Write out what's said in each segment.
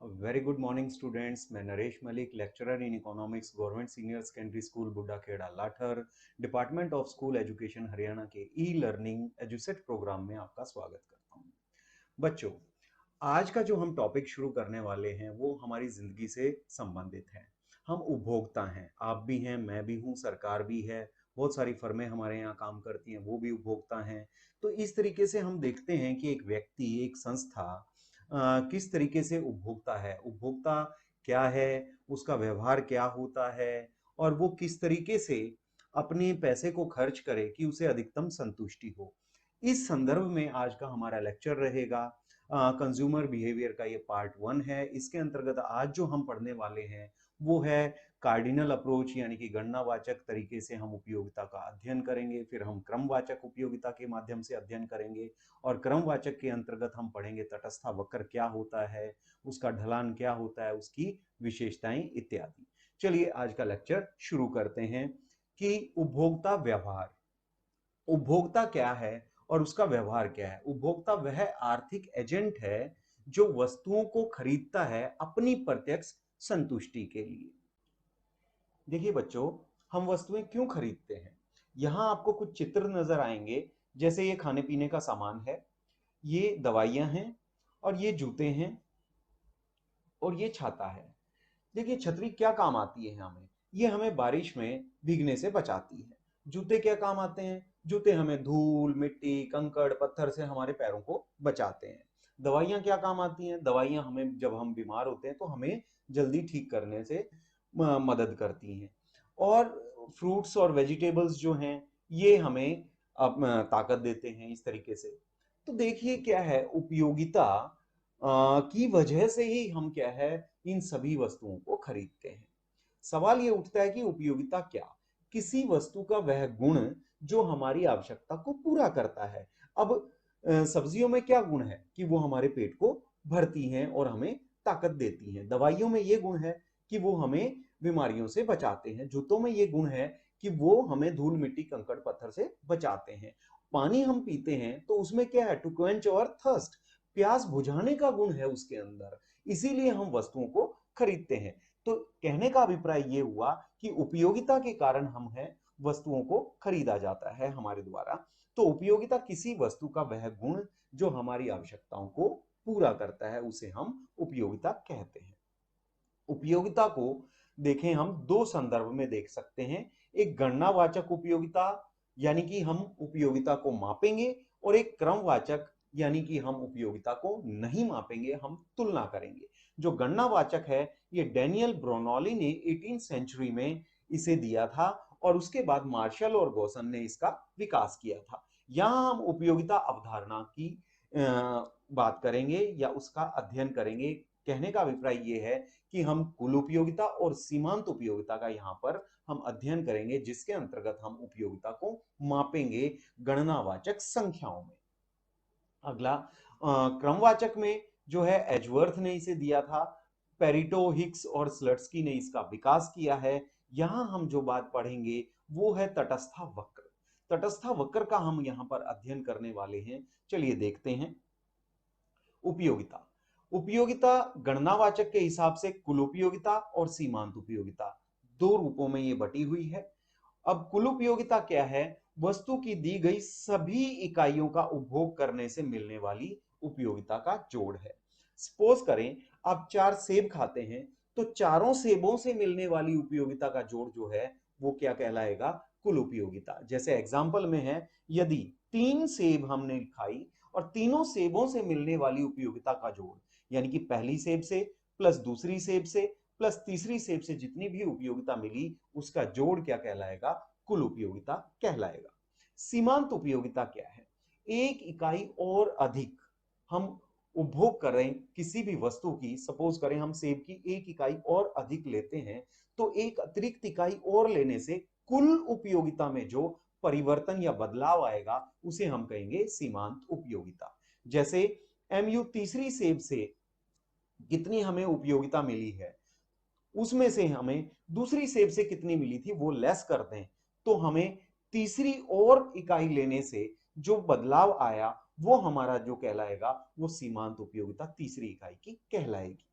Very good morning students. मैं Naresh Malik, lecturer in economics, government senior secondary school Buddhakheda Lathar, department of school education Haryana के e learning Edusat programme में आपका स्वागत करता हूं। बच्चों, आज का जो हम टॉपिक शुरू करने वाले हैं वो हमारी जिंदगी से संबंधित है। हम उपभोक्ता हैं, आप भी हैं, मैं भी हूं, सरकार भी है, बहुत सारी फर्में हमारे यहाँ काम करती हैं, वो भी उपभोक्ता हैं। तो इस तरीके से हम देखते हैं कि एक व्यक्ति, एक संस्था किस तरीके से उपभोक्ता है, उपभोक्ता क्या है, उसका व्यवहार क्या होता है और वो किस तरीके से अपने पैसे को खर्च करे कि उसे अधिकतम संतुष्टि हो। इस संदर्भ में आज का हमारा लेक्चर रहेगा। कंज्यूमर बिहेवियर का ये पार्ट 1 है। इसके अंतर्गत आज जो हम पढ़ने वाले हैं वो है कार्डिनल अप्रोच, यानी कि गणनावाचक तरीके से हम उपयोगिता का अध्ययन करेंगे। फिर हम क्रमवाचक उपयोगिता के माध्यम से अध्ययन करेंगे और क्रमवाचक के अंतर्गत हम पढ़ेंगे तटस्था वक्र क्या होता है, उसका ढलान क्या होता है, उसकी विशेषताएं इत्यादि। चलिए आज का लेक्चर शुरू करते हैं कि उपभोक्ता व्यवहार, उपभोक्ता क्या है और उसका व्यवहार क्या है। उपभोक्ता वह आर्थिक एजेंट है जो वस्तुओं को खरीदता है अपनी प्रत्यक्ष संतुष्टि के लिए। देखिए बच्चों, हम वस्तुएं क्यों खरीदते हैं, यहां आपको कुछ चित्र नजर आएंगे। जैसे ये खाने पीने का सामान है, ये दवाइयां हैं और ये जूते हैं और ये छाता है। देखिए छतरी क्या काम आती है हमें, ये हमें बारिश में भीगने से बचाती है। जूते क्या काम आते हैं, जूते हमें धूल मिट्टी कंकड़ पत्थर से हमारे पैरों को बचाते हैं। दवाइयां क्या काम आती हैं, दवाइयां हमें जब हम बीमार होते हैं तो हमें जल्दी ठीक करने से मदद करती हैं। और फ्रूट्स और वेजिटेबल्स जो हैं ये हमें ताकत देते हैं इस तरीके से। तो देखिए क्या है, उपयोगिता की वजह से ही हम क्या है इन सभी वस्तुओं को खरीदते हैं। सवाल ये उठता है कि उपयोगिता क्या, किसी वस्तु का वह गुण जो हमारी आवश्यकता को पूरा करता है। अब सब्जियों में क्या गुण है कि वो हमारे पेट को भरती हैं और हमें ताकत देती हैं। दवाइयों में ये गुण है कि वो हमें बीमारियों से बचाते हैं। जूतों में ये गुण है कि वो हमें धूल मिट्टी कंकड़ पत्थर से बचाते हैं। पानी हम पीते हैं तो उसमें क्या है, टू क्वेंच और थर्स्ट, प्यास बुझाने का गुण है उसके अंदर, इसीलिए हम वस्तुओं को खरीदते हैं। तो कहने का अभिप्राय ये हुआ कि उपयोगिता के कारण हम है वस्तुओं को खरीदा जाता है हमारे द्वारा। तो उपयोगिता किसी वस्तु का वह गुण जो हमारी आवश्यकताओं को पूरा करता है उसे हम उपयोगिता कहते हैं। उपयोगिता को देखें हम दो संदर्भ में देख सकते हैं। एक गणनावाचक उपयोगिता, यानी कि हम उपयोगिता को मापेंगे, और एक क्रमवाचक, यानी कि हम उपयोगिता को नहीं मापेंगे, हम तुलना करेंगे। जो गणनावाचक है ये डैनियल ब्रोनोली ने 18वीं सेंचुरी में इसे दिया था और उसके बाद मार्शल और गॉसन ने इसका विकास किया था। यहां हम उपयोगिता अवधारणा की बात करेंगे या उसका अध्ययन करेंगे। कहने का अभिप्राय ये है कि हम कुल उपयोगिता और सीमांत उपयोगिता का यहाँ पर हम अध्ययन करेंगे, जिसके अंतर्गत हम उपयोगिता को मापेंगे गणनावाचक संख्याओं में। अगला क्रमवाचक में जो है एजवर्थ ने इसे दिया था, पेरिटो हिक्स और स्लट्सकी ने इसका विकास किया है। यहां हम जो बात पढ़ेंगे वो है तटस्था वक्र। तटस्था वक्र का हम यहां पर अध्ययन करने वाले हैं। चलिए देखते हैं। उपयोगिता, उपयोगिता गणनावाचक के हिसाब से कुल उपयोगिता और सीमांत उपयोगिता दो रूपों में ये बटी हुई है। अब कुल उपयोगिता क्या है, वस्तु की दी गई सभी इकाइयों का उपभोग करने से मिलने वाली उपयोगिता का जोड़ है। सपोज करें आप 4 सेब खाते हैं तो चारों सेबों से मिलने वाली उपयोगिता का जोड़ जो है वो क्या कहलाएगा, कुल उपयोगिता। जैसे एग्जाम्पल में है, यदि 3 सेब हमने खाई और तीनों सेबों से मिलने वाली उपयोगिता का जोड़, यानी कि पहली सेब से प्लस दूसरी सेब से प्लस तीसरी सेब से जितनी भी उपयोगिता मिली उसका जोड़ क्या कहलाएगा, कुल उपयोगिता कहलाएगा। सीमांत उपयोगिता क्या है, एक इकाई और अधिक हम उपभोग कर रहे हैं किसी भी वस्तु की। सपोज करें हम सेब की एक इकाई और अधिक लेते हैं तो एक अतिरिक्त इकाई और लेने से कुल उपयोगिता में जो परिवर्तन या बदलाव आएगा उसे हम कहेंगे सीमांत उपयोगिता। जैसे एमयू तीसरी सेब से कितनी हमें उपयोगिता मिली है, उसमें से हमें दूसरी सेब से कितनी मिली थी वो लेस कर दें तो हमें तीसरी और इकाई लेने से जो बदलाव आया वो हमारा जो कहलाएगा वो सीमांत उपयोगिता तीसरी इकाई की कहलाएगी।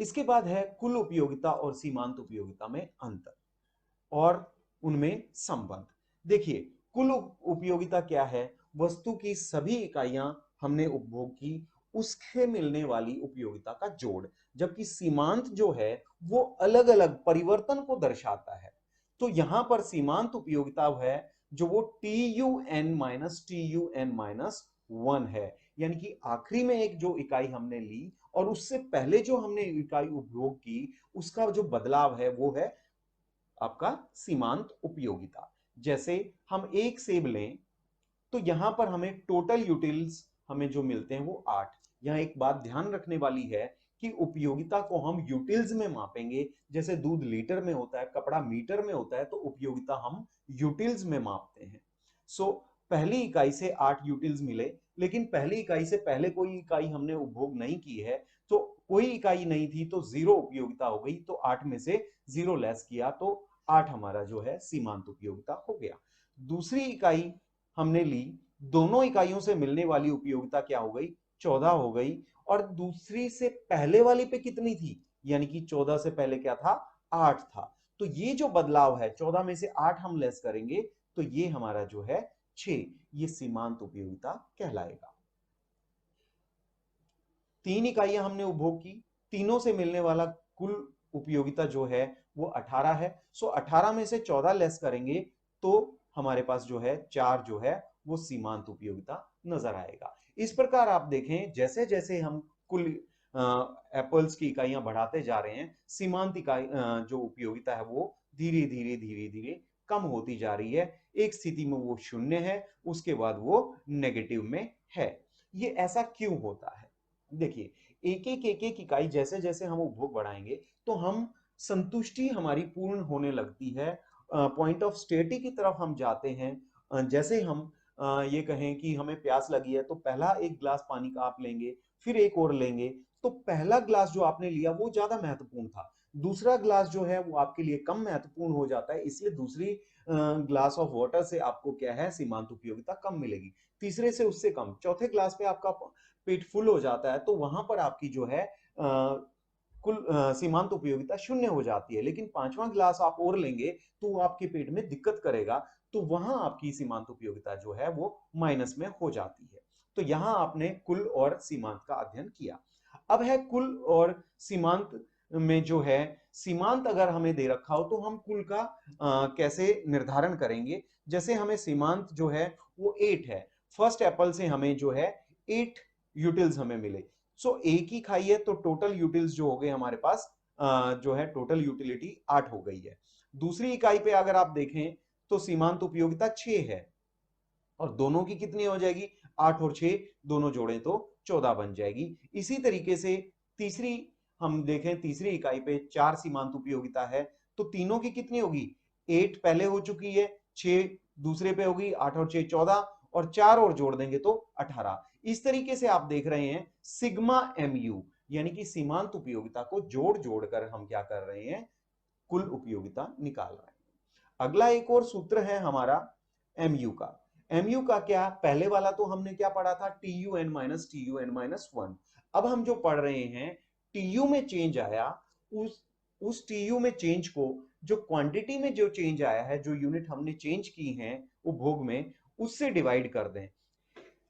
इसके बाद है कुल उपयोगिता और सीमांत उपयोगिता में अंतर और उनमें संबंध। देखिए, कुल उपयोगिता क्या है? वस्तु की सभी इकाइयां हमने उपभोग की, उसके मिलने वाली उपयोगिता का जोड़। जबकि सीमांत जो है वो अलग अलग परिवर्तन को दर्शाता है। तो यहां पर सीमांत उपयोगिता है जो वो TUN-TUN-1 है, यानी कि आखिरी में एक जो इकाई हमने ली और उससे पहले जो हमने इकाई उपभोग की उसका जो बदलाव है वो है आपका सीमांत उपयोगिता। जैसे हम एक सेब लें तो यहां पर हमें टोटल यूटिल्स हमें जो मिलते हैं वो 8। यहां एक बात ध्यान रखने वाली है कि उपयोगिता को हम यूटिल्स में मापेंगे। जैसे दूध लीटर में होता है, कपड़ा मीटर में होता है, तो उपयोगिता हम यूटिल्स में मापते हैं। सो पहली इकाई से 8 यूटिल्स मिले, लेकिन पहली इकाई से पहले कोई इकाई हमने उपभोग नहीं की है, तो कोई इकाई नहीं थी तो 0 उपयोगिता हो गई। तो 8 में से 0 लेस किया तो 8 हमारा जो है सीमांत उपयोगिता हो गया। दूसरी इकाई हमने ली, दोनों इकाइयों से मिलने वाली उपयोगिता क्या हो गई? 14 हो गई। और दूसरी से पहले वाली पे कितनी थी? यानी कि 14 से पहले क्या था? 8 था। तो ये जो बदलाव है, 14 में से 8 हम लेस करेंगे तो ये हमारा जो है 6, ये सीमांत उपयोगिता कहलाएगा। 3 इकाइयां हमने उपभोग की, तीनों से मिलने वाला कुल उपयोगिता जो है वो 18 है। सो 18 में से 14 लेस करेंगे तो हमारे पास जो है 4 जो है वो सीमांत उपयोगिता नजर आएगा। इस प्रकार आप देखें, जैसे जैसे हम कुल एप्पल्स की इकाइयां बढ़ाते जा रहे हैं, सीमांत इकाई जो उपयोगिता है वो धीरे धीरे धीरे धीरे कम होती जा रही है। एक स्थिति में वो शून्य है, उसके बाद वो नेगेटिव में है। ये ऐसा क्यों होता है? देखिए, एक एक इकाई जैसे जैसे हम उपभोग बढ़ाएंगे तो हम संतुष्टि हमारी पूर्ण होने लगती है। पॉइंट ऑफ स्टेटी की तरफ हम जाते हैं। जैसे हम ये कहें कि हमें प्यास लगी है तो पहला एक ग्लास पानी का आप लेंगे, फिर एक और लेंगे, तो पहला ग्लास जो आपने लिया वो ज्यादा महत्वपूर्ण था, दूसरा ग्लास जो है वो आपके लिए कम महत्वपूर्ण हो जाता है, इसलिए दूसरी ग्लास ऑफ वाटर से आपको क्या है? सीमांत उपयोगिता कम मिलेगी। तीसरे से उससे कम, चौथे ग्लास पे आपका पेट फुल हो जाता है तो वहां पर आपकी जो है कुल सीमांत उपयोगिता शून्य हो जाती है। लेकिन पांचवा ग्लास आप और लेंगे तो वो आपके पेट में दिक्कत करेगा, तो वहां आपकी सीमांत उपयोगिता जो है वो माइनस में हो जाती है। तो यहां आपने कुल और सीमांत का अध्ययन किया। अब है कुल और सीमांत में जो है, सीमांत अगर हमें दे रखा हो तो हम कुल का कैसे निर्धारण करेंगे? जैसे हमें सीमांत जो है वो 8 है, फर्स्ट एप्पल से हमें जो है 8 यूटिल्स हमें मिले। सो एक ही खाई है तो टोटल यूटिल्स जो हो गए हमारे पास, जो है टोटल यूटिलिटी 8 हो गई है। दूसरी इकाई पे अगर आप देखें तो सीमांत उपयोगिता 6 है, और दोनों की कितनी हो जाएगी? 8 और 6 दोनों जोड़ें तो 14 बन जाएगी। इसी तरीके से तीसरी हम देखें, तीसरी इकाई पे 4 सीमांत उपयोगिता है, तो तीनों की कितनी होगी? 8 पहले हो चुकी है, 6 दूसरे पे होगी, 8 और 6 14, और 4 और जोड़ देंगे तो 18। इस तरीके से आप देख रहे हैं सिग्मा एमयू, यानी कि सीमांत उपयोगिता को जोड़ जोड़कर हम क्या कर रहे हैं? कुल उपयोगिता निकाल रहे हैं। अगला एक और सूत्र है हमारा एमयू का। एमयू का क्या? पहले वाला तो हमने क्या पढ़ा था? TUN-TUN-1। अब हम जो पढ़ रहे हैं, टीयू में चेंज आया, उस टीयू में चेंज को जो क्वांटिटी में जो चेंज आया है, जो यूनिट हमने चेंज की है उपभोग में, उससे डिवाइड कर दें।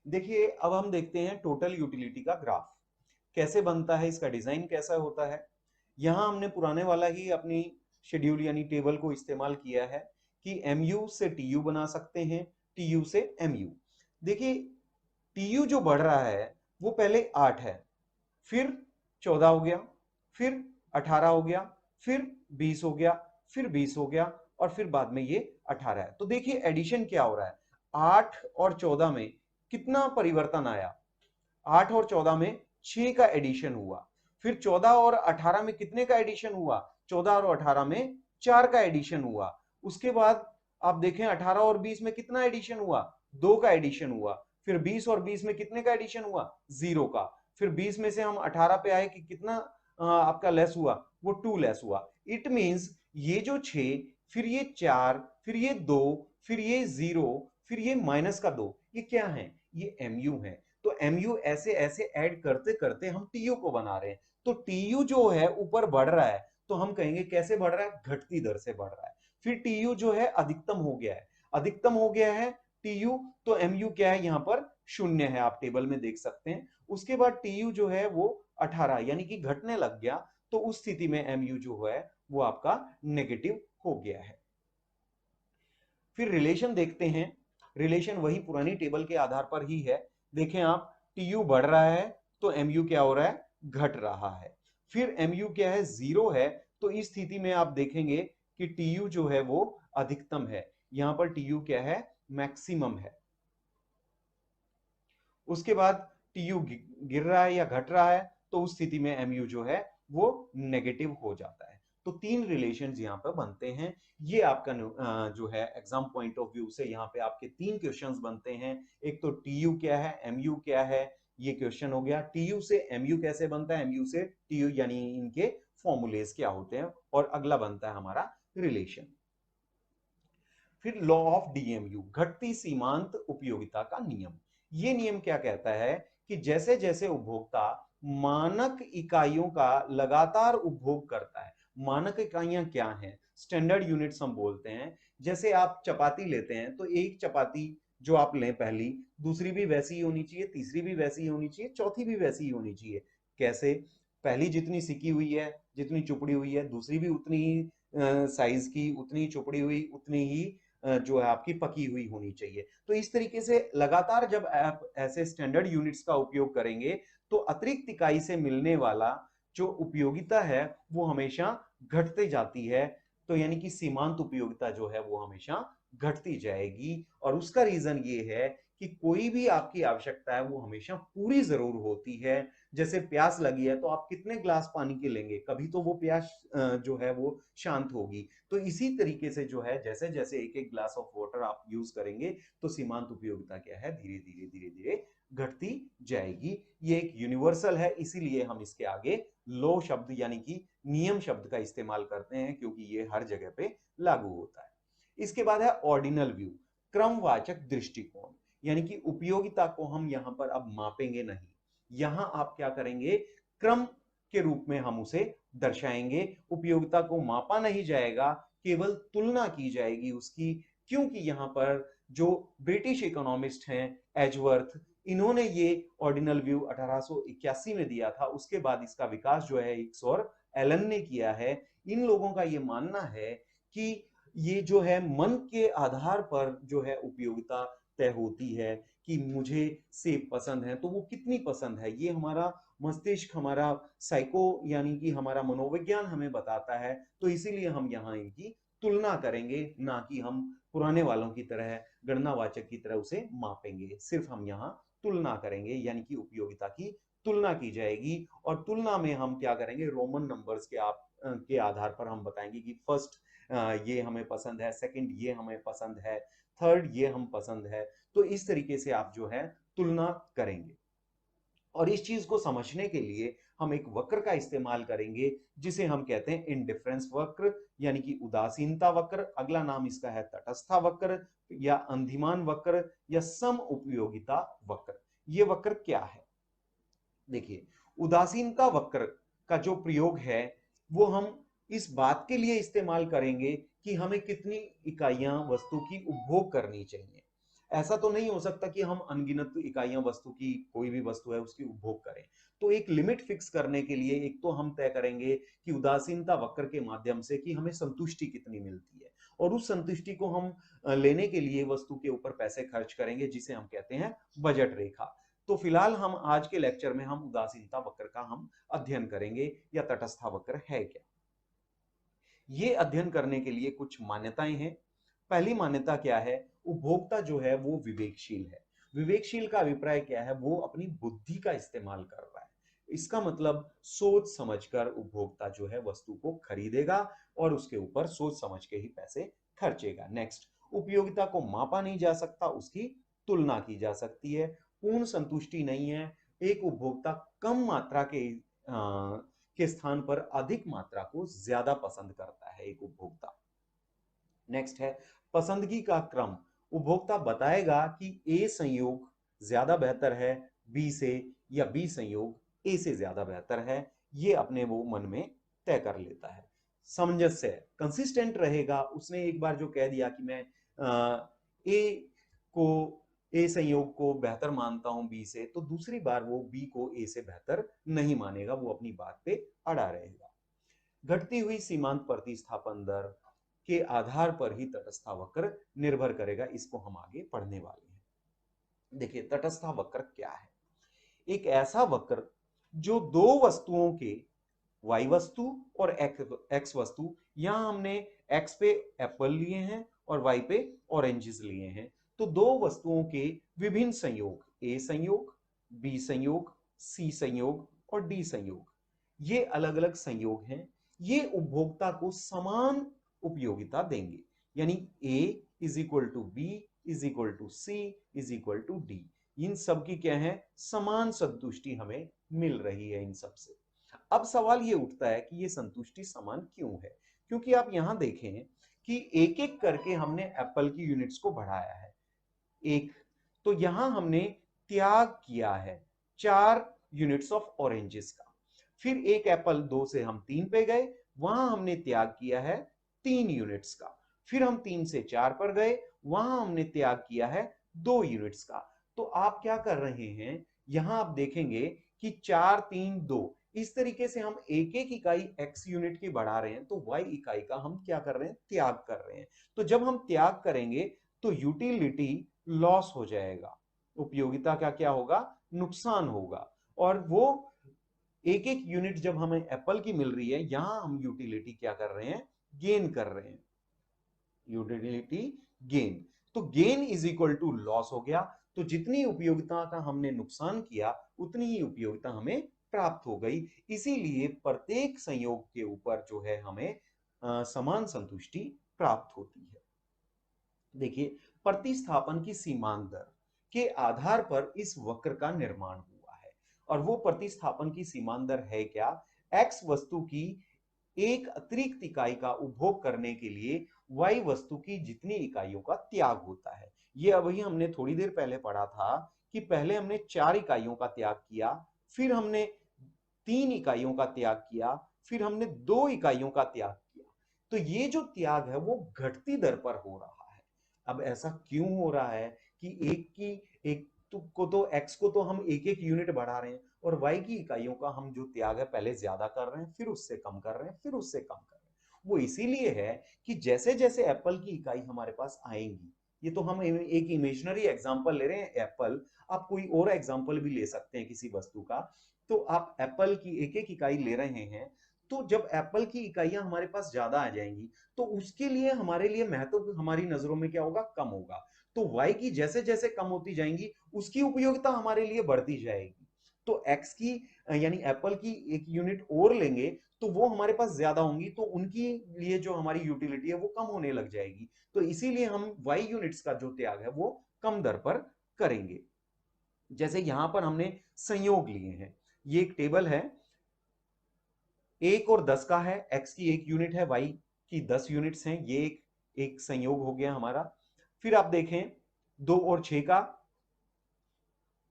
देखिए, अब हम देखते हैं टोटल यूटिलिटी का ग्राफ कैसे बनता है, इसका डिजाइन कैसा होता है। यहां हमने पुराने वाला ही अपनी शेड्यूल यानी टेबल को इस्तेमाल किया है कि एमयू से टीयू बना सकते हैं, टीयू से एमयू। देखिए, टीयू जो बढ़ रहा है वो पहले 8 है, फिर 14 हो गया, फिर 18 हो गया, फिर 20 हो गया, फिर 20 हो गया, और फिर बाद में ये 18 है। तो देखिए एडिशन क्या हो रहा है, 8 और 14 में कितना परिवर्तन आया? 8 और 14 में 6 का एडिशन हुआ। फिर 14 और 18 में कितने का एडिशन हुआ? 14 और 18 में 4 का एडिशन हुआ। उसके बाद आप देखें 18 और 20 में कितना एडिशन हुआ? 2 का एडिशन हुआ। फिर 20 और 20 में कितने का एडिशन हुआ? 0 का। फिर 20 में से हम 18 पे आए कि कितना आपका लेस हुआ? वो 2 लेस हुआ। इट मींस ये जो 6, फिर ये 4, फिर ये 2, फिर ये 0, फिर ये माइनस का 2, ये क्या है? ये एमयू है। तो एमयू ऐसे ऐसे ऐड करते करते हम टीयू को बना रहे हैं। तो टीयू जो है ऊपर बढ़ रहा है, तो हम कहेंगे कैसे बढ़ रहा है, घटती दर से बढ़ रहा है। फिर टीयू जो है अधिकतम हो गया है, अधिकतम हो गया है टीयू, तो एमयू क्या है, यहां पर शून्य है, आप टेबल में देख सकते हैं। उसके बाद टीयू जो है वो 18 यानी कि घटने लग गया, तो उस स्थिति में एमयू जो है वो आपका नेगेटिव हो गया है। फिर रिलेशन देखते हैं, रिलेशन वही पुरानी टेबल के आधार पर ही है। देखें आप, टीयू बढ़ रहा है तो एमयू क्या हो रहा है, घट रहा है। फिर एमयू क्या है, 0 है, तो इस स्थिति में आप देखेंगे कि टीयू जो है वो अधिकतम है, यहां पर टीयू क्या है, मैक्सिमम है। उसके बाद टीयू गिर रहा है या घट रहा है, तो उस स्थिति में एमयू जो है वो नेगेटिव हो जाता है। तो तीन रिलेशंस यहाँ पे बनते हैं। ये आपका जो है एग्जाम पॉइंट ऑफ व्यू से यहाँ पे आपके तीन क्वेश्चंस बनते हैं। एक तो टीयू क्या है, एमयू क्या है, ये क्वेश्चन हो गया। टीयू से एमयू कैसे बनता है, एमयू से टीयू, यानी इनके फॉर्मूलेस क्या होते हैं। और अगला बनता है हमारा रिलेशन। फिर लॉ ऑफ डीएमयू, घटती सीमांत उपयोगिता का नियम। ये नियम क्या कहता है कि जैसे जैसे उपभोक्ता मानक इकाइयों का लगातार उपभोग करता है, मानक इकाइयां क्या हैं, स्टैंडर्ड यूनिट्स हम बोलते हैं। जैसे आप चपाती लेते हैं तो एक चपाती जो आप लें पहली, दूसरी भी वैसी ही होनी चाहिए, तीसरी भी वैसी ही होनी चाहिए, चौथी भी वैसी ही होनी चाहिए। कैसे, पहली जितनी सिकी हुई है, जितनी चुपड़ी हुई है, दूसरी भी उतनी ही साइज की, उतनी ही चुपड़ी हुई, उतनी ही जो है आपकी पकी हुई होनी चाहिए। तो इस तरीके से लगातार जब आप ऐसे स्टैंडर्ड यूनिट्स का उपयोग करेंगे, तो अतिरिक्त इकाई से मिलने वाला जो उपयोगिता है वो हमेशा घटते जाती है। तो यानी कि सीमांत उपयोगिता जो है वो हमेशा घटती जाएगी। और उसका रीजन ये है कि कोई भी आपकी आवश्यकता है वो हमेशा पूरी जरूर होती है। जैसे प्यास लगी है तो आप कितने ग्लास पानी के लेंगे, कभी तो वो प्यास जो है वो शांत होगी। तो इसी तरीके से जो है जैसे जैसे एक एक ग्लास ऑफ वाटर आप यूज करेंगे, तो सीमांत उपयोगिता क्या है, धीरे धीरे धीरे धीरे घटती जाएगी। ये एक यूनिवर्सल है, इसीलिए हम इसके आगे लो शब्द यानी कि नियम शब्द का इस्तेमाल करते हैं, क्योंकि ये हर जगह पे लागू होता है। इसके बाद है ऑर्डिनल व्यू, क्रमवाचक दृष्टिकोण। यानी कि उपयोगिता को हम यहां पर अब मापेंगे नहीं, यहां आप क्या करेंगे, क्रम के रूप में हम उसे दर्शाएंगे। उपयोगिता को मापा नहीं जाएगा, केवल तुलना की जाएगी उसकी। क्योंकि यहां पर जो ब्रिटिश इकोनॉमिस्ट हैं, एजवर्थ, इन्होंने ये ऑर्डिनल व्यू 1881 में दिया था। उसके बाद इसका विकास जो है हिक्स और एलन ने किया है। इन लोगों का ये मानना है कि ये जो है मन के आधार पर जो है उपयोगिता तय होती है, कि मुझे सेब पसंद है तो वो कितनी पसंद है, ये हमारा मस्तिष्क, हमारा साइको यानी कि हमारा मनोविज्ञान हमें बताता है। तो इसीलिए हम यहाँ इनकी तुलना करेंगे, ना कि हम पुराने वालों की तरह गणनावाचक की तरह उसे मापेंगे। सिर्फ हम यहाँ तुलना करेंगे, यानी कि उपयोगिता की तुलना की जाएगी। और तुलना में हम क्या करेंगे, रोमन नंबर्स के आधार पर हम बताएंगे कि फर्स्ट ये हमें पसंद है, सेकंड ये हमें पसंद है, थर्ड ये हम पसंद है। तो इस तरीके से आप जो है तुलना करेंगे। और इस चीज को समझने के लिए हम एक वक्र का इस्तेमाल करेंगे, जिसे हम कहते हैं इंडिफरेंस वक्र, यानी कि उदासीनता वक्र। अगला नाम इसका है तटस्था वक्र, या अंधिमान वक्र, या सम उपयोगिता वक्र। ये वक्र क्या है, देखिए, उदासीनता वक्र का जो प्रयोग है वो हम इस बात के लिए इस्तेमाल करेंगे कि हमें कितनी इकाइयां वस्तु की उपभोग करनी चाहिए। ऐसा तो नहीं हो सकता कि हम अनगिनत इकाइयां वस्तु की, कोई भी वस्तु है उसकी उपभोग करें। तो एक लिमिट फिक्स करने के लिए एक तो हम तय करेंगे कि उदासीनता वक्र के माध्यम से कि हमें संतुष्टि कितनी मिलती है, और उस संतुष्टि को हम लेने के लिए वस्तु के ऊपर पैसे खर्च करेंगे, जिसे हम कहते हैं बजट रेखा। तो फिलहाल हम आज के लेक्चर में हम उदासीनता वक्र का हम अध्ययन करेंगे, या तटस्था वक्र है क्या। ये अध्ययन करने के लिए कुछ मान्यताएं हैं। पहली मान्यता क्या है, उपभोक्ता जो है वो विवेकशील है। विवेकशील का अभिप्राय क्या है, वो अपनी बुद्धि का इस्तेमाल कर रहा है। इसका मतलब सोच समझकर उपभोक्ता जो है वस्तु को खरीदेगा, और उसके ऊपर सोच समझ के ही पैसे खर्चेगा। नेक्स्ट, उपयोगिता को मापा नहीं जा सकता, उसकी तुलना की जा सकती है। पूर्ण संतुष्टि नहीं है, एक उपभोक्ता कम मात्रा के स्थान पर अधिक मात्रा को ज्यादा पसंद करता है एक उपभोक्ता। नेक्स्ट है पसंदगी का क्रम, उपभोक्ता बताएगा कि ए संयोग ज्यादा बेहतर है बी से, या बी संयोग ए से ज्यादा बेहतर है। ये अपने वो मन में तय कर लेता है। सामंजस्य है, कंसिस्टेंट रहेगा। उसने एक बार जो कह दिया कि मैं ए को ए संयोग को बेहतर मानता हूं बी से, तो दूसरी बार वो बी को ए से बेहतर नहीं मानेगा, वो अपनी बात पे अड़ा रहेगा। घटती हुई सीमांत प्रतिस्थापन दर के आधार पर ही तटस्था वक्र निर्भर करेगा, इसको हम आगे पढ़ने वाले हैं। देखिए तटस्था वक्र क्या है? एक ऐसा वक्र जो दो वस्तुओं के y वस्तु और x वस्तु, यहां हमने x पे एप्पल लिए हैं और y पे ऑरेंजेस लिए हैं, तो दो वस्तुओं के विभिन्न संयोग, a संयोग, b संयोग, c संयोग और d संयोग, ये अलग अलग संयोग हैं। ये उपभोक्ता को समान उपयोगिता देंगे, यानी a is equal to B is equal to C is equal to D. इन सब की क्या है? समान संतुष्टि हमें मिल रही है इन सब से। अब सवाल ये उठता है कि ये संतुष्टि समान क्यों है? क्योंकि आप यहां देखें कि एक एक करके हमने एप्पल की यूनिट्स को बढ़ाया है। एक तो यहां हमने त्याग किया है 4 यूनिट्स ऑफ ऑरेंजेस का। फिर एक एप्पल 2 से हम 3 पे गए, वहां हमने त्याग किया है 3 यूनिट्स का। फिर हम 3 से 4 पर गए, वहां हमने त्याग किया है 2 यूनिट्स का। तो आप क्या कर रहे हैं, यहां आप देखेंगे कि 4 3 2 इस तरीके से हम एक एक इकाई x यूनिट की बढ़ा रहे हैं, तो y इकाई का हम क्या कर रहे हैं? त्याग कर रहे हैं। तो जब हम त्याग करेंगे तो यूटिलिटी लॉस हो जाएगा, उपयोगिता का क्या होगा? नुकसान होगा। और वो एक एक यूनिट जब हमें एप्पल की मिल रही है, यहां हम यूटिलिटी क्या कर रहे हैं? गेन कर रहे हैं, यूटिलिटी गेन। तो gain is equal to loss हो गया। तो जितनी उपयोगिता का हमने नुकसान किया, उतनी ही उपयोगिता हमें प्राप्त हो गई। इसीलिए प्रत्येक संयोग के ऊपर जो है हमें समान संतुष्टि प्राप्त होती है। देखिए प्रतिस्थापन की सीमांत दर के आधार पर इस वक्र का निर्माण हुआ है। और वो प्रतिस्थापन की सीमांत दर है क्या? x वस्तु की एक अतिरिक्त इकाई का उपभोग करने के लिए y वस्तु की जितनी इकाइयों का त्याग होता है। ये अभी हमने थोड़ी देर पहले पढ़ा था कि पहले हमने 4 इकाइयों का त्याग किया, फिर हमने 3 इकाइयों का त्याग किया, फिर हमने 2 इकाइयों का त्याग किया। तो ये जो त्याग है वो घटती दर पर हो रहा है। अब ऐसा क्यों हो रहा है कि एक को तो x को तो हम एक एक यूनिट बढ़ा रहे हैं, और y की इकाइयों का हम जो त्याग है पहले ज्यादा कर रहे हैं, फिर उससे कम कर रहे हैं, फिर उससे कम कर रहे हैं। वो इसीलिए है कि जैसे जैसे एप्पल की इकाई हमारे पास आएंगी, ये तो हम एक इमेजिनरी एग्जांपल ले रहे हैं एप्पल, आप कोई और एग्जांपल भी ले सकते हैं किसी वस्तु का। तो आप एप्पल की एक एक इकाई ले रहे हैं, तो जब एप्पल की इकाइयां हमारे पास ज्यादा आ जाएंगी, तो उसके लिए हमारे लिए महत्व हमारी नजरों में क्या होगा? कम होगा। तो y की जैसे जैसे कम होती जाएंगी, उसकी उपयोगिता हमारे लिए बढ़ती जाएगी। तो x की यानी एप्पल की एक यूनिट और लेंगे, तो वो हमारे पास ज्यादा होंगी, तो उनकी लिए जो हमारी यूटिलिटी है वो कम होने लग जाएगी। तो इसीलिए हम y यूनिट्स का जो त्याग है वो कम दर पर करेंगे। जैसे यहां पर हमने संयोग लिए हैं, ये एक टेबल है, 1 और 10 का है, x की एक यूनिट है, y की 10 यूनिट्स हैं, ये एक संयोग हो गया हमारा। फिर आप देखें 2 और 6 का,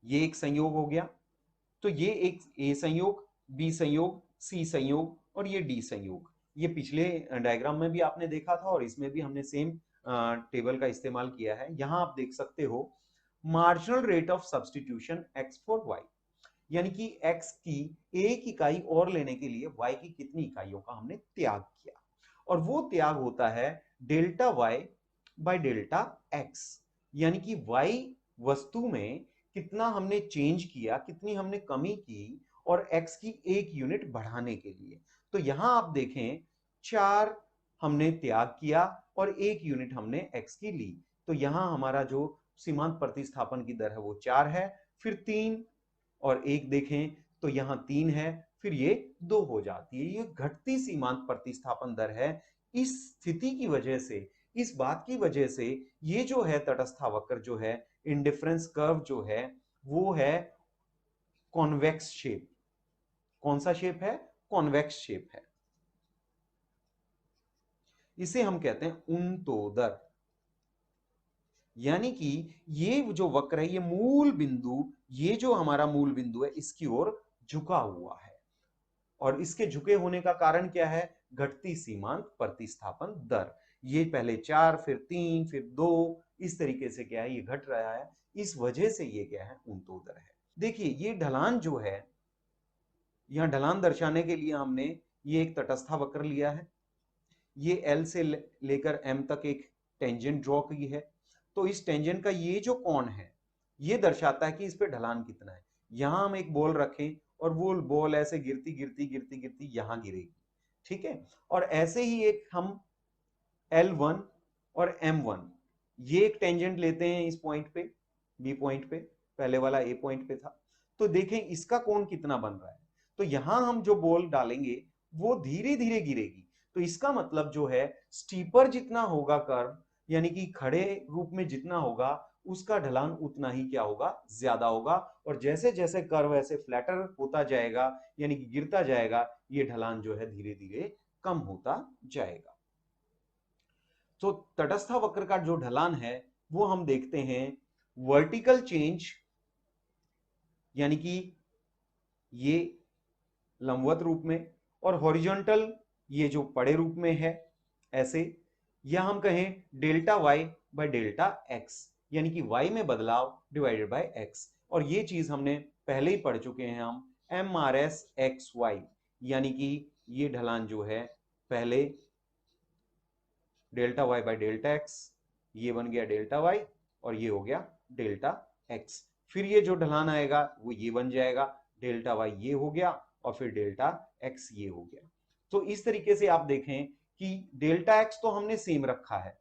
ये एक संयोग हो गया। तो ये एक a संयोग, b संयोग, c संयोग और ये d संयोग। ये पिछले डायग्राम में भी आपने देखा था और इसमें भी हमने सेम टेबल का इस्तेमाल किया है। यहां आप देख सकते हो marginal rate of substitution x for y, यानी कि x की एक इकाई और लेने के लिए y की कितनी इकाइयों का हमने त्याग किया, और वो त्याग होता है delta y by delta x, यानी कि y वस्तु में कितना हमने चेंज किया, कितनी हमने कमी की, और x की एक यूनिट बढ़ाने के लिए। तो यहां आप देखें 4 हमने त्याग किया और एक यूनिट हमने x की ली, तो यहां हमारा जो सीमांत प्रतिस्थापन की दर है वो 4 है। फिर 3 और 1 देखें तो यहां 3 है, फिर ये 2 हो जाती है। ये घटती सीमांत प्रतिस्थापन दर है। इस स्थिति की वजह से, इस बात की वजह से ये जो है तटस्था वक्र जो है, इंडिफरेंस कर्व जो है, वो है कॉन्वेक्स शेप। कौन सा शेप है? कॉन्वेक्स शेप है। इसे हम कहते हैं उन्तोदर, यानी कि ये जो वक्र है, ये मूल बिंदु, ये जो हमारा मूल बिंदु है, इसकी ओर झुका हुआ है। और इसके झुके होने का कारण क्या है? घटती सीमांत प्रतिस्थापन दर। ये पहले 4, फिर 3, फिर 2, इस तरीके से क्या है, ये घट रहा है। इस वजह से ये क्या है, ऊंतोदर है। देखिए ये ढलान जो है, यहां ढलान दर्शाने के लिए हमने ये एक तटस्था वक्र लिया है, ये एल से लेकर एम तक एक टेंजेंट ड्रॉ की है। तो इस टेंजेंट का ये जो कोण है, ये दर्शाता है कि इस पे ढलान कितना है। यहां हम एक बॉल रखें और वो बॉल ऐसे गिरती गिरती गिरती गिरती यहां गिरेगी, ठीक है। और ऐसे ही एक हम L1 और M1, ये एक टेंजेंट लेते हैं इस पॉइंट पे, बी पॉइंट पे, पहले वाला ए पॉइंट पे था। तो देखें इसका कोण कितना बन रहा है। तो यहां हम जो बॉल डालेंगे वो धीरे धीरे गिरेगी। तो इसका मतलब जो है, स्टीपर जितना होगा कर्व, यानी कि खड़े रूप में जितना होगा, उसका ढलान उतना ही क्या होगा, ज्यादा होगा। और जैसे जैसे कर्व ऐसे फ्लैटर होता जाएगा, यानी कि गिरता जाएगा, ये ढलान जो है धीरे धीरे कम होता जाएगा। तो तटस्थ वक्र का जो ढलान है वो हम देखते हैं वर्टिकल चेंज, यानी कि ये लंबवत रूप में, और हॉरिजॉन्टल ये जो पड़े रूप में है ऐसे, या हम कहें delta Y by delta X, यानी कि वाई में बदलाव डिवाइडेड बाय एक्स। और ये चीज हमने पहले ही पढ़ चुके हैं हम, M R S X Y, यानी कि ये ढलान जो है पहले delta Y by delta X, ये बन गया डेल्टा वाई, और ये हो गया डेल्टा एक्स। फिर ये जो ढलान आएगा वो ये बन जाएगा, डेल्टा वाई ये हो गया, और फिर डेल्टा एक्स ये हो गया। तो इस तरीके से आप देखें कि डेल्टा एक्स तो हमने सेम रखा है,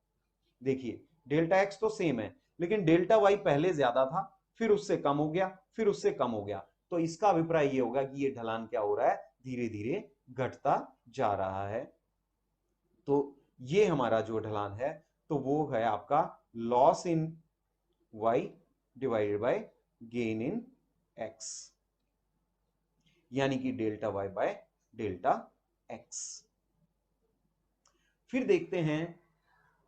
देखिए डेल्टा एक्स तो सेम है, लेकिन डेल्टा वाई पहले ज्यादा था, फिर उससे कम हो गया, फिर उससे कम हो गया। तो इसका अभिप्राय ये होगा कि ये ढलान क्या हो रहा है, धीरे धीरे घटता जा रहा है। तो ये हमारा जो ढलान है, तो वो है आपका loss in y divided by gain in x, यानी कि delta y by delta x। फिर देखते हैं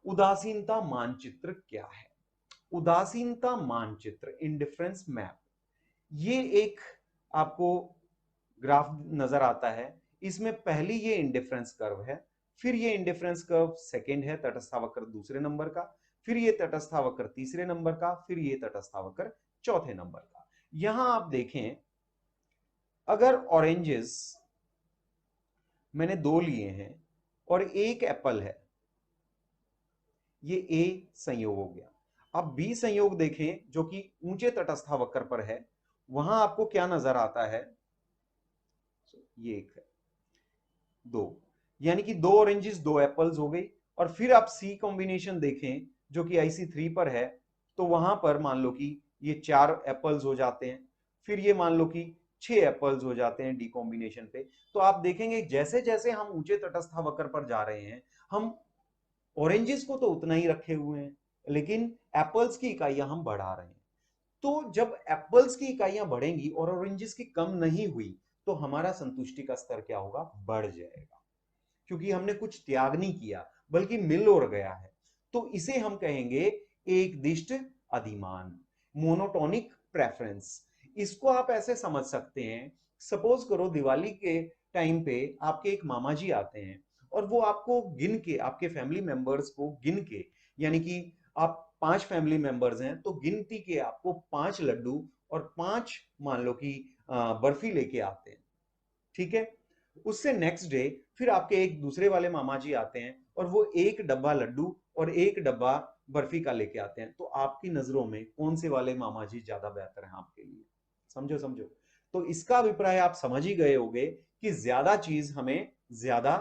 उदासीनता मानचित्र क्या है। उदासीनता मानचित्र, इंडिफरेंस मैप, ये एक आपको ग्राफ नजर आता है। इसमें पहली ये इंडिफरेंस कर्व है, फिर ये इंडिफरेंस कर्व सेकंड है, तटस्थावक्र दूसरे नंबर का, फिर ये तटस्थावक्र तीसरे नंबर का, फिर ये तटस्थावक्र चौथे नंबर का। यहां आप देखें, अगर ऑरेंजेस मैंने 2 लिए हैं और एक एप्पल है, ये ए संयोग हो गया। अब बी संयोग देखें जो कि ऊंचे तटस्थावक्र पर है, वहां आपको क्या नजर आता है, ये एक है, 2, यानी कि 2 ऑरेंजेस 2 एप्पल्स हो गई। और फिर आप सी कॉम्बिनेशन देखें जो कि IC3 पर है, तो वहां पर मान लो कि ये 4 एप्पल्स हो जाते हैं, फिर ये मान लो कि 6 एप्पल्स हो जाते हैं डी कॉम्बिनेशन पे। तो आप देखेंगे जैसे जैसे हम ऊंचे तटस्थावक्र पर जा रहे हैं, हम ऑरेंजेस को तो उतना ही रखे हुए हैं, लेकिन एप्पल्स की इकाइयां हम बढ़ा रहे हैं। तो जब एप्पल्स की इकाइयां बढ़ेंगी और ऑरेंजेस की कम नहीं हुई, तो हमारा संतुष्टि का स्तर क्या होगा, बढ़ जाएगा, क्योंकि हमने कुछ त्याग नहीं किया बल्कि मिल और गया है। तो इसे हम कहेंगे एक दिष्ट अधिमान, मोनोटोनिक प्रेफरेंस। इसको आप ऐसे समझ सकते हैं, सपोज करो दिवाली के टाइम पे आपके एक मामा जी आते हैं, और वो आपको गिन के, आपके फैमिली मेंबर्स को गिन के, यानी कि आप 5 फैमिली मेंबर्स हैं, तो गिनती के आपको 5 लड्डू और 5 मान लो कि बर्फी लेके आते हैं, ठीक है। उससे नेक्स्ट डे फिर आपके एक दूसरे वाले मामा जी आते हैं और वो एक डब्बा लड्डू और एक डब्बा बर्फी का लेके आते हैं। तो आपकी नजरों में कौन से वाले मामा जी ज्यादा बेहतर हैं आपके लिए, समझो समझो। तो इसका अभिप्राय आप समझ ही गए होंगे कि ज्यादा चीज हमें ज्यादा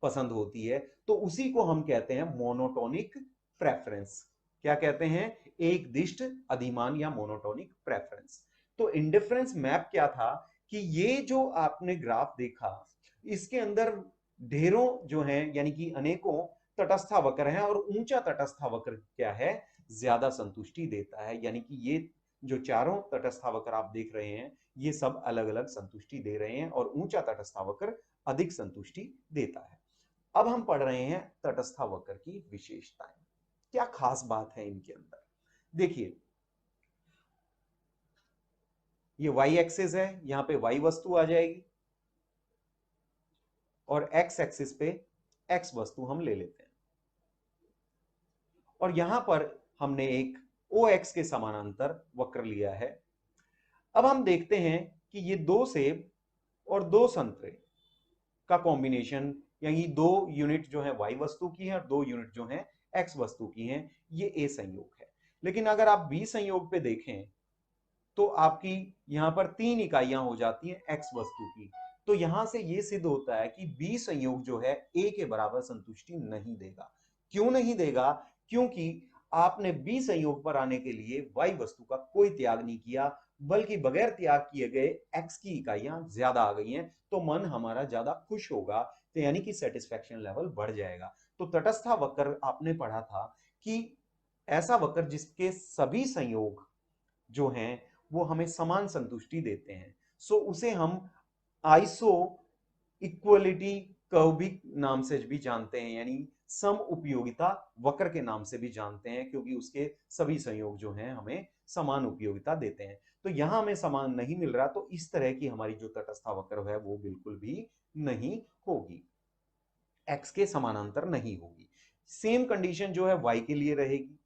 पसंद होती है, तो उसी को हम कहते हैं मोनोटोनिक प्रेफरेंस। क्या कहते हैं, एक दिष्ट अधिमान या मोनोटोनिक प्रेफरेंस। तो इंडिफरेंस मैप क्या था कि ये जो आपने ग्राफ देखा, इसके अंदर ढेरों जो हैं, यानी कि अनेकों तटस्थावक्र हैं, और ऊंचा तटस्थावक्र क्या है, ज्यादा संतुष्टि देता है। यानी कि ये जो चारों तटस्थावक्र आप देख रहे हैं, ये सब अलग अलग संतुष्टि दे रहे हैं, और ऊंचा तटस्थावक्र अधिक संतुष्टि देता है। अब हम पढ़ रहे हैं तटस्थावक्र की विशेषताएं, क्या खास बात है इनके अंदर। देखिए ये y एक्सिस है, यहां पे y वस्तु आ जाएगी, और x एक्सिस पे x वस्तु हम ले लेते हैं और यहां पर हमने एक OX के समानांतर वक्र लिया है। अब हम देखते हैं कि ये 2 सेब और 2 संतरे का कॉम्बिनेशन, यानी 2 यूनिट जो है y वस्तु की है और 2 यूनिट जो है x वस्तु की हैं, ये A संयोग है। लेकिन अगर आप B संयोग पे देखें तो आपकी यहां पर 3 इकाइयां हो जाती हैं x वस्तु की। तो यहां से ये सिद्ध होता है कि B संयोग जो है A के बराबर संतुष्टि नहीं देगा। क्यों नहीं देगा? क्योंकि आपने B संयोग पर आने के लिए y वस्तु का कोई त्याग नहीं किया, बल्कि बगैर त्याग किए गए x की इकाइयां ज्यादा आ गई हैं, तो मन हमारा ज्यादा खुश होगा, तो यानी कि सेटिस्फैक्शन लेवल बढ़ जाएगा। तो तटस्था वक्र आपने पढ़ा था कि ऐसा वक्र जिसके सभी संयोग जो हैं वो हमें समान संतुष्टि देते हैं, सो उसे हम आइसो इक्वलिटी कर्व भी नाम से भी जानते हैं, यानी सम उपयोगिता वक्र के नाम से भी जानते हैं, क्योंकि उसके सभी संयोग जो हैं हमें समान उपयोगिता देते हैं। तो यहां हमें समान नहीं मिल रहा, तो इस तरह की हमारी जो तटस्था वक्र है वो बिल्कुल भी नहीं होगी, x के समानांतर नहीं होगी। सेम कंडीशन जो है y के लिए रहेगी।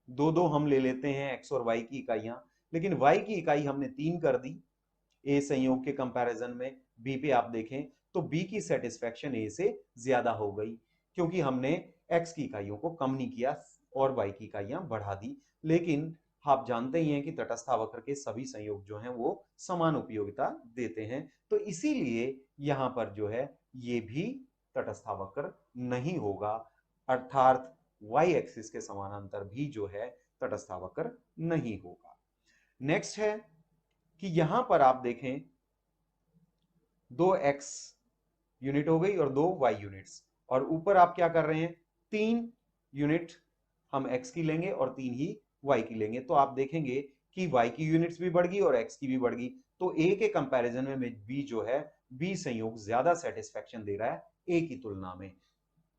दो दो हम ले लेते हैं x और y की इकाइयां, लेकिन y की इकाई हमने 3 कर दी a संयोग के कंपैरिजन में। b पे आप देखें तो b की सेटिस्फैक्शन a से ज्यादा हो गई, क्योंकि हमने x की इकाइयों को कम नहीं किया और y की इकाइयां बढ़ा दी। लेकिन आप जानते ही हैं कि तटस्था वक्र के सभी संयोग जो हैं वो समान उपयोगिता देते हैं, तो इसीलिए यहां पर जो है ये भी तटस्था वक्र नहीं होगा, अर्थात y एक्सिस के समानांतर भी जो है तटस्था वक्र नहीं होगा। नेक्स्ट है कि यहां पर आप देखें 2x यूनिट हो गई और 2y यूनिट्स, और ऊपर आप क्या कर रहे हैं, 3 यूनिट हम x की लेंगे और 3 ही y की लेंगे। तो आप देखेंगे कि y की यूनिट्स भी बढ़ गई और x की भी बढ़ गई, तो a के कंपैरिजन में b जो है b संयोग ज्यादा सेटिस्फैक्शन दे रहा है a की तुलना में।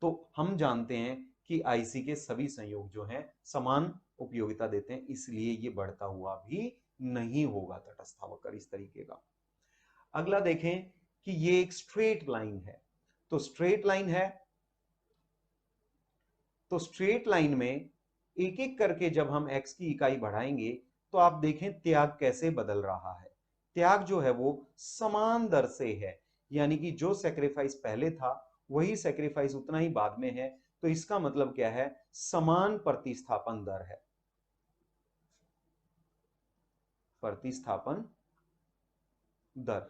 तो हम जानते हैं कि आईसी के सभी संयोग जो हैं समान उपयोगिता देते हैं, इसलिए ये बढ़ता हुआ भी नहीं होगा तटस्था वक्र इस तरीके का। अगला देखें कि ये एक स्ट्रेट लाइन है, तो स्ट्रेट लाइन है, तो स्ट्रेट लाइन में एक एक करके जब हम x की इकाई बढ़ाएंगे तो आप देखें त्याग कैसे बदल रहा है। त्याग जो है वो समान दर से है, यानी कि जो सेक्रीफाइस पहले था वही सेक्रीफाइस उतना ही बाद में है। तो इसका मतलब क्या है, समान प्रतिस्थापन दर है, प्रतिस्थापन दर।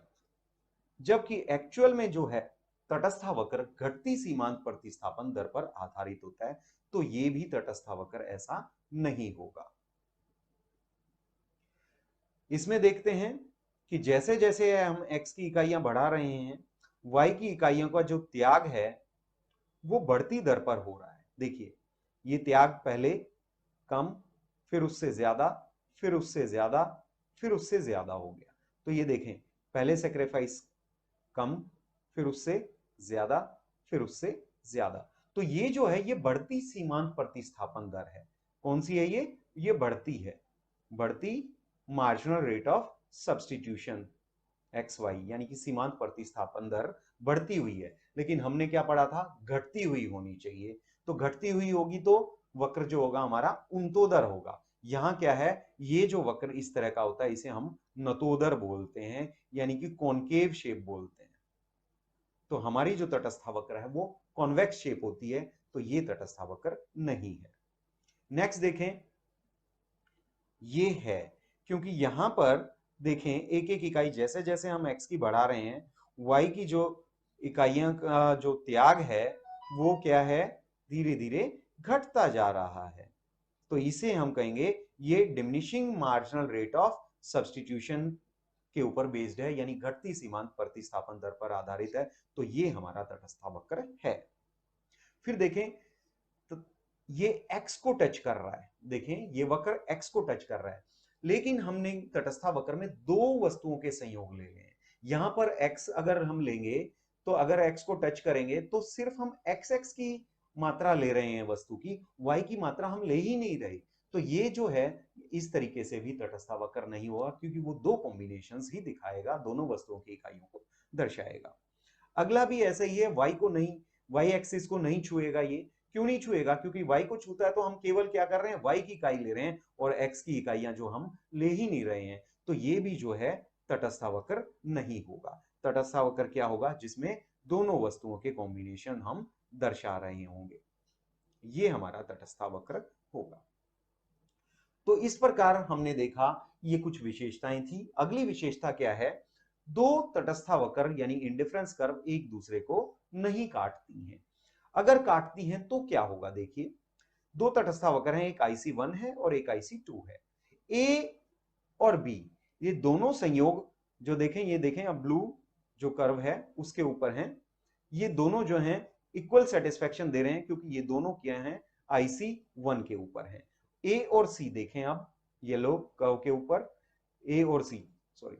जबकि एक्चुअल में जो है तटस्था वक्र घटती सीमांत प्रतिस्थापन दर पर आधारित होता है, तो ये भी तटस्था वक्र ऐसा नहीं होगा। इसमें देखते हैं कि जैसे जैसे हम x की इकाइयां बढ़ा रहे हैं, y की इकाइयों का जो त्याग है वो बढ़ती दर पर हो रहा है। देखिए ये त्याग पहले कम, फिर उससे ज्यादा, फिर उससे ज्यादा, फिर उससे ज्यादा हो गया। तो ये देखें पहले सेक्रीफाइस कम, फिर उससे ज्यादा, फिर उससे ज्यादा। तो ये जो है ये बढ़ती सीमांत प्रतिस्थापन दर है। कौन सी है ये बढ़ती है, बढ़ती marginal rate of substitution X Y, यानी कि सीमांत प्रतिस्थापन दर बढ़ती हुई है। लेकिन हमने क्या पढ़ा था, घटती हुई होनी चाहिए। तो घटती हुई होगी तो वक्र जो होगा हमारा उन्तोदर होगा। यहां क्या है, ये जो वक्र इस तरह का होता है इसे हम नतोदर बोलते हैं, यानी कि कॉनकेव शेप बोलते हैं। तो हमारी जो तटस्था वक्र है वो कॉन्वेक्स शेप होती है, तो ये तटस्था वक्र नहीं है। नेक्स्ट देखें, ये है, क्योंकि यहां पर देखें एक एक इकाई जैसे जैसे हम x की बढ़ा रहे हैं, y की जो इकाइयां का जो त्याग है वो क्या है, धीरे धीरे घटता जा रहा है। तो इसे हम कहेंगे ये diminishing marginal rate of substitution के ऊपर बेस्ड है, यानी घटती सीमांत प्रतिस्थापन दर पर आधारित है। तो ये हमारा तटस्था वक्र है। फिर देखें तो ये x को टच कर रहा है, देखें ये वक्र x को टच कर रहा है, लेकिन हमने तटस्था वक्र में दो वस्तुओं के संयोग ले लिए हैं। यहां पर x अगर हम लेंगे तो अगर x को टच करेंगे तो सिर्फ हम xx की मात्रा ले रहे हैं वस्तु की, y की मात्रा हम ले ही नहीं रहे। तो ये जो है इस तरीके से भी तटस्था वक्र नहीं होगा, क्योंकि वो दो कॉम्बिनेशंस ही दिखाएगा, दोनों वस्तुओं की इकाइयों को दर्शाएगा। अगला भी ऐसा ही है, वाई को नहीं, वाई एक्सिस को नहीं छुएगा। ये क्यों नहीं छुएगा? क्योंकि वाई को छूता है तो हम केवल क्या कर रहे हैं, वाई की इकाई ले रहे हैं और एक्स की इकाइयां जो हम ले ही नहीं रहे हैं। तो ये भी जो है तटस्थावक्र नहीं होगा। तटस्थावक्र क्या होगा? जिसमें दोनों वस्तुओं के कॉम्बिनेशन हम दर्शा रहे होंगे, ये हमारा तटस्थावक्र होगा। तो इस प्रकार हमने देखा, ये कुछ विशेषताएं थी। अगली विशेषता क्या है? दो तटस्थावक्र यानी इंडिफरेंस कर्व एक दूसरे को नहीं काटती हैं। अगर काटती हैं तो क्या होगा? देखिए, दो तटस्थावक्र हैं, एक IC1 है और एक IC2 है। ए और बी ये दोनों संयोग जो देखें, ये देखें अब ब्लू जो कर्व है उसके ऊपर हैं, ये दोनों जो हैं इक्वल सेटिस्फेक्शन दे रहे हैं क्योंकि ये दोनों क्या हैं, IC1 के ऊपर हैं। ए और सी देखें अब येलो कर्व के ऊपर, ए और C, sorry,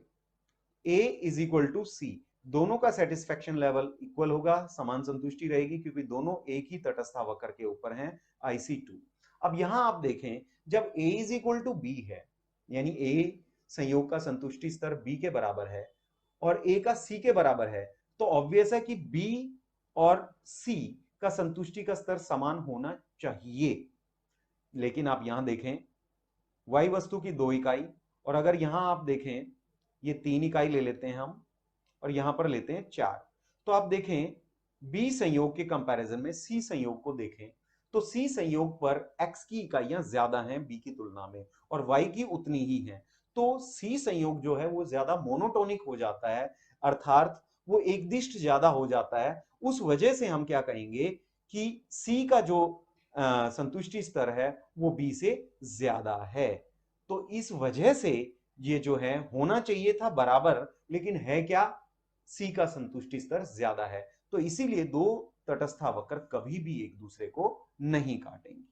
A is equal to C, दोनों का सेटिस्फेक्शन लेवल इक्वल होगा, समान संतुष्टि रहेगी क्योंकि दोनों एक ही तटस्थावक्र के ऊपर हैं, IC2। अब यहां आप देखें, जब a is equal to B है, यानी a संयोग का संतुष्टि स्तर b के बराबर है और a का c के बराबर है, तो ऑब्वियस है कि b और c का संतुष्टि का स्तर समान होना चाहिए। लेकिन आप यहां देखें, y वस्तु की 2 इकाई, और अगर यहां आप देखें ये 3 इकाई ले लेते हैं हम और यहां पर लेते हैं 4, तो आप देखें B संयोग के कंपैरिजन में C संयोग को देखें तो C संयोग पर X की इकाइयां ज्यादा हैं B की तुलना में और Y की उतनी ही हैं। तो C संयोग जो है वो ज्यादा मोनोटोनिक हो जाता है, अर्थात वो एकदिष्ट ज्यादा हो जाता है। उस वजह से हम क्या कहेंगे कि C का जो संतुष्टि स्तर है वो B से ज्यादा है। तो इस वजह से ये जो है होना चाहिए था बराबर, लेकिन है क्या, सी का संतुष्टि स्तर ज्यादा है। तो इसीलिए दो तटस्थावक्र कभी भी एक दूसरे को नहीं काटेंगे।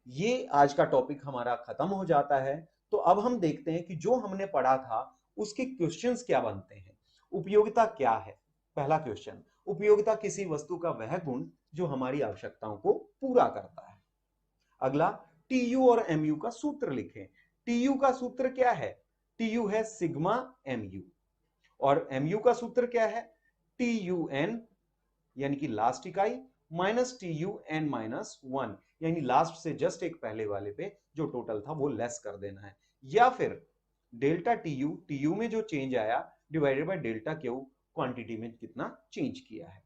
ये आज का टॉपिक हमारा खत्म हो जाता है। तो अब हम देखते हैं कि जो हमने पढ़ा था उसके क्वेश्चंस क्या बनते हैं। उपयोगिता क्या है? पहला क्वेश्चन, उपयोगिता किसी वस्तु का वह गुण जो हमारी आवश्यकताओं को पूरा करता है। अगला, टीयू और एमयू का सूत्र लिखें। टीयू का सूत्र क्या है? टीयू है सिग्मा एमयू और एमयू का सूत्र क्या है? TUN यानी कि लास्ट इकाई माइनस TUN-1 यानी लास्ट से जस्ट एक पहले वाले पे जो टोटल था वो लेस कर देना है, या फिर डेल्टा TU में जो चेंज आया divided by delta Q, quantity में कितना चेंज किया है।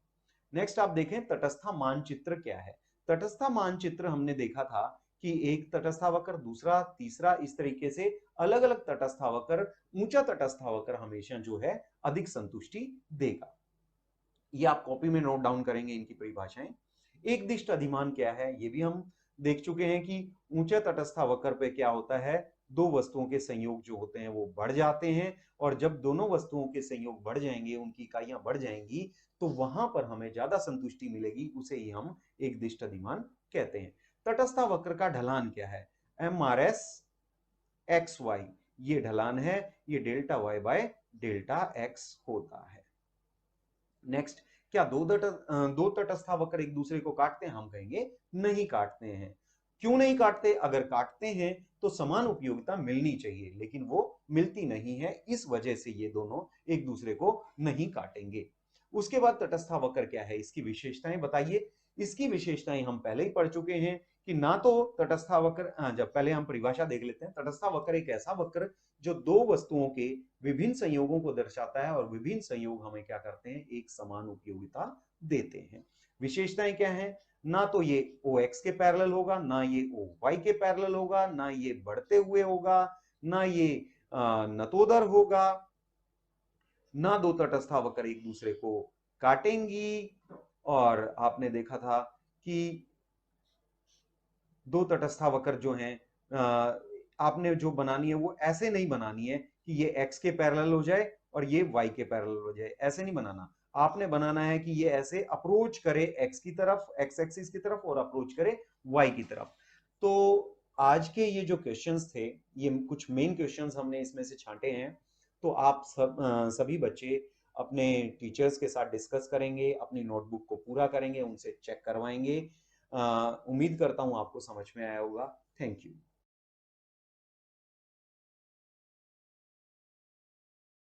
नेक्स्ट आप देखें, तटस्था मानचित्र क्या है? तटस्था मानचित्र हमने देखा था कि एक तटस्थावक्र, दूसरा, तीसरा, इस तरीके से अलग अलग तटस्थावक्र, ऊंचा तटस्थावक्र हमेशा जो है अधिक संतुष्टि देगा। ये आप कॉपी में नोट डाउन करेंगे इनकी परिभाषाएं। एक दिष्ट अधिमान क्या है? ये भी हम देख चुके हैं कि ऊंचे तटस्थावक्र पे क्या होता है, दो वस्तुओं के संयोग जो होते हैं वो बढ़ जाते हैं, और जब दोनों वस्तुओं के संयोग बढ़ जाएंगे, उनकी इकाइयां बढ़ जाएंगी, तो वहां पर हमें ज्यादा संतुष्टि मिलेगी, उसे ही हम एक दिष्ट अधिमान कहते हैं। तटस्थावक्र का ढलान क्या है? MRS XY, ये ढलान है, ये delta Y by delta X होता है। नेक्स्ट, क्या दो तटस्थावक्र एक दूसरे को काटते हैं? हम कहेंगे नहीं काटते हैं। क्यों नहीं काटते? अगर काटते हैं तो समान उपयोगिता मिलनी चाहिए, लेकिन वो मिलती नहीं है, इस वजह से ये दोनों एक दूसरे को नहीं काटेंगे। उसके बाद तटस्थावक्र क्या है, इसकी विशेषताएं बताइए। इसकी विशेषताएं हम पहले ही पढ़ चुके हैं कि ना तो तटस्थावक्र, जब पहले हम परिभाषा देख लेते हैं। तटस्थावक्र एक ऐसा वक्र जो दो वस्तुओं के विभिन्न संयोगों को दर्शाता है, और विभिन्न संयोग हमें क्या करते हैं, एक समान उपयोगिता देते हैं। विशेषताएं क्या है? ना तो ये OX के पैरेलल होगा, ना ये OY के पैरेलल होगा, ना ये बढ़ते हुए होगा, ना ये नतोदर होगा, ना दो तटस्थावक्र एक दूसरे को काटेंगी। और आपने देखा था कि दो तटस्थावक्र जो हैं, आपने जो बनानी है वो ऐसे नहीं बनानी है कि ये x के पैरेलल हो जाए और ये y के पैरेलल हो जाए, ऐसे नहीं बनाना। आपने बनाना है कि ये ऐसे अप्रोच करे x की तरफ, x एक्सिस की तरफ, और अप्रोच करे y की तरफ। तो आज के ये जो क्वेश्चंस थे, ये कुछ मेन क्वेश्चंस हमने इसमें से छांटे हैं। तो आप सभी बच्चे अपने टीचर्स के साथ डिस्कस करेंगे, अपनी नोटबुक को पूरा करेंगे, उनसे चेक करवाएंगे। उम्मीद करता हूं आपको समझ में आया होगा। Thank you.